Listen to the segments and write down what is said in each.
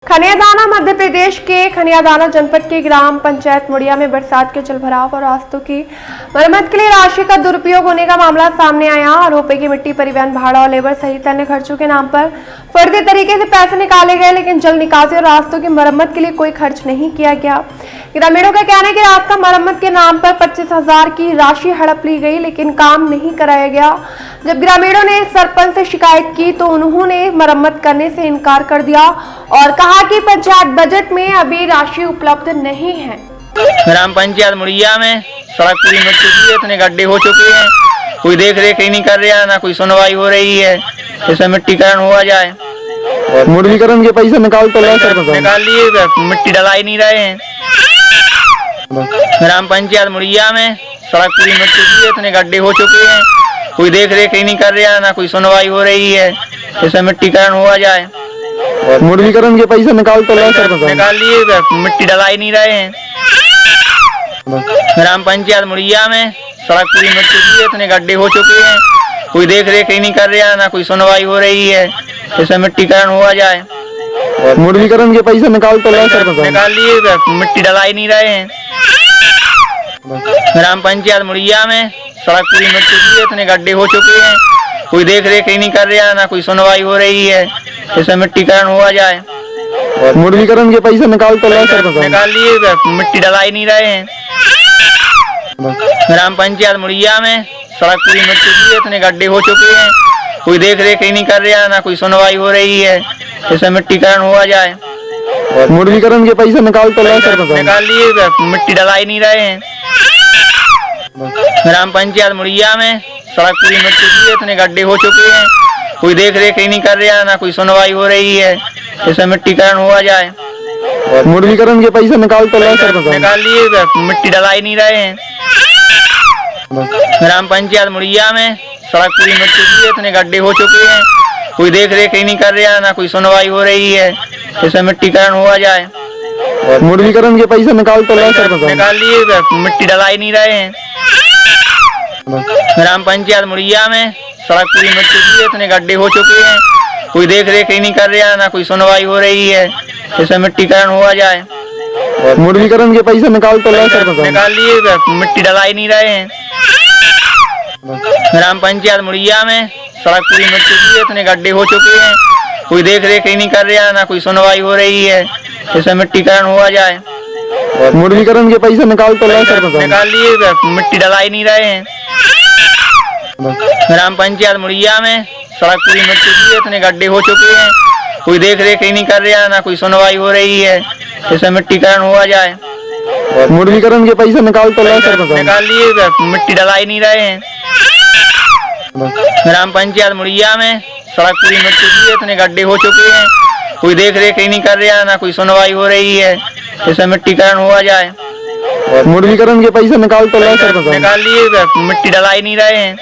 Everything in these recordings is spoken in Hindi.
खनियादाना मध्य प्रदेश के खनियादाना जनपद के ग्राम पंचायत मुड़िया में बरसात के जलभराव और रास्तों की मरम्मत के लिए राशि का दुरुपयोग होने का मामला सामने आया। आरोप है कि मिट्टी परिवहन भाड़ा और लेबर सहित अन्य खर्चों के नाम पर फर्जी तरीके से पैसे निकाले गए, लेकिन जल निकासी और रास्तों की मरम्मत के लिए कोई खर्च नहीं किया गया। ग्रामीणों का कहना है कि रास्ता मरम्मत के नाम पर 25,000 की राशि हड़प ली गई, लेकिन काम नहीं कराया गया। जब ग्रामीणों ने सरपंच से शिकायत की तो उन्होंने मरम्मत करने से इनकार कर दिया और कहा कि पंचायत बजट में अभी राशि उपलब्ध नहीं है। ग्राम पंचायत मुड़िया में सड़क पूरी मिट चुकी है, इतने गड्ढे हो चुके हैं, कोई देख रेख ही नहीं कर रहा, ना कोई सुनवाई हो रही है। जैसे मिट्टीकरण हुआ जाए, मुर्गीकरण के पैसे निकाल तो निकाल लिए, मिट्टी डला ही नहीं रहे हैं। ग्राम पंचायत मुड़िया में सड़क पूरी मिट चुकी है, इतने गड्ढे हो चुके हैं, कोई देख रेख ही नहीं कर रहा, ना कोई सुनवाई हो रही है। जैसे मिट्टीकरण हुआ जाए, मुर्गीकरण के पैसे निकाल तो निकाल लिए, मिट्टी डला ही नहीं रहे हैं। ग्राम पंचायत मुड़िया में सड़क पूरी मिट चुकी है, इतने गड्ढे हो चुके हैं, कोई देख रेख ही नहीं कर रहा, ना कोई सुनवाई हो रही है। जैसे मिट्टीकरण हुआ जाए, मुर्गीकरण के पैसे निकाल तो निकाल लिए, मिट्टी डला ही नहीं रहे हैं। ग्राम पंचायत मुड़िया में सड़क पूरी मिट चुकी है, इतने गड्ढे हो चुके हैं, कोई देख रेख ही नहीं कर रहा, ना कोई सुनवाई हो रही है। जैसे मिट्टीकरण हुआ जाए, मुर्गीकरण के पैसे निकाल तो निकाल लिए, मिट्टी डला ही नहीं रहे हैं। ग्राम पंचायत मुड़िया में सड़क पूरी मिट चुकी है, इतने गड्ढे हो चुके हैं, कोई देख रेख ही नहीं कर रहा, ना कोई सुनवाई हो रही है। जैसे मिट्टीकरण हुआ जाए, मुर्गीकरण के पैसे निकाल तो निकाल लिए, मिट्टी डला ही नहीं रहे हैं। ग्राम पंचायत मुड़िया में सड़क पूरी मिट चुकी है, इतने गड्ढे हो चुके हैं, कोई देख रेख ही नहीं कर रहा, ना कोई सुनवाई हो रही है। जैसे मिट्टीकरण हुआ जाए, मुर्गीकरण के पैसे निकाल तो निकाल लिए, मिट्टी डला ही नहीं रहे हैं। ग्राम पंचायत मुड़िया में सड़क पूरी मिट चुकी है, इतने गड्ढे हो चुके हैं, कोई देख रेख ही नहीं कर रहा, ना कोई सुनवाई हो रही है। जैसे मिट्टीकरण हुआ जाए, मुर्गीकरण के पैसे निकाल तो निकाल लिए, मिट्टी डला ही नहीं रहे हैं। ग्राम पंचायत मुड़िया में सड़क पूरी मिट चुकी है, इतने गड्ढे हो चुके हैं, कोई देख रेख ही नहीं कर रहा, ना कोई सुनवाई हो रही है। जैसे मिट्टीकरण हुआ जाए, मुर्गीकरण के पैसे निकाल तो निकाल लिए, मिट्टी डला ही नहीं रहे हैं। ग्राम पंचायत मुड़िया में सड़क पूरी मिट चुकी है, इतने गड्ढे हो चुके हैं, कोई देख रेख ही नहीं कर रहा, ना कोई सुनवाई हो रही है। जैसे मिट्टीकरण हुआ जाए, मुर्गीकरण के पैसे निकाल तो निकाल लिए, मिट्टी डला ही नहीं रहे हैं। ग्राम पंचायत मुड़िया में सड़क पूरी मिट चुकी है, इतने गड्ढे हो चुके हैं, कोई देख रेख ही नहीं कर रहा, ना कोई सुनवाई हो रही है। जैसे मिट्टीकरण हुआ जाए, मुर्गीकरण के पैसे निकाल तो निकाल लिए, मिट्टी डला ही नहीं रहे हैं। ग्राम पंचायत मुड़िया में सड़क पूरी मिट चुकी है, इतने गड्ढे हो चुके हैं, कोई देख रेख ही नहीं कर रहा, ना कोई सुनवाई हो रही है। जैसे मिट्टीकरण हुआ जाए, मुर्गीकरण के पैसे निकाल तो निकाल लिए, मिट्टी डला ही नहीं रहे हैं।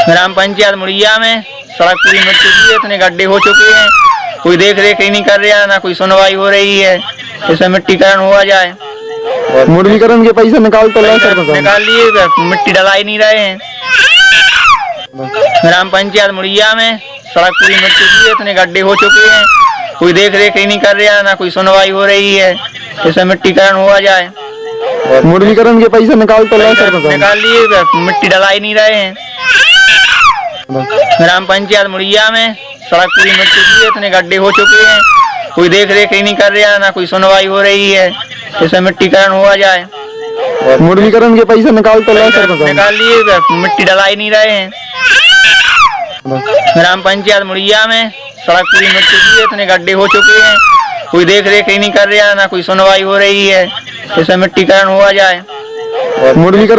ग्राम पंचायत मुड़िया में सड़क पूरी मिट चुकी है, इतने गड्ढे हो चुके हैं, कोई देख रेख ही नहीं कर रहा, ना कोई सुनवाई हो रही है। जैसे मिट्टीकरण हुआ जाए, मुर्गीकरण के पैसे निकाल तो निकाल लिए, मिट्टी डला ही नहीं रहे हैं। ग्राम पंचायत मुड़िया में सड़क पूरी मिट चुकी है, इतने गड्ढे हो चुके हैं, कोई देख रेख ही नहीं कर रहा, ना कोई सुनवाई हो रही है। जैसे मिट्टीकरण हुआ जाए, मुर्गीकरण के पैसे निकाल तो निकाल लिए, मिट्टी डला ही नहीं रहे हैं। ग्राम पंचायत मुड़िया में सड़क पूरी मिट चुकी है, इतने गड्ढे हो चुके हैं, कोई देख रेख ही नहीं कर रहा, ना कोई सुनवाई हो रही है। जैसे मिट्टीकरण हुआ जाए, मुर्गीकरण के पैसे निकाल तो निकाल लिए, मिट्टी डला ही नहीं रहे हैं। ग्राम पंचायत मुड़िया में सड़क पूरी मिट चुकी है, इतने गड्ढे हो चुके हैं, कोई देख रेख ही नहीं कर रहा, ना कोई सुनवाई हो रही है। जैसे मिट्टीकरण हुआ जाए, मुर्गीकरण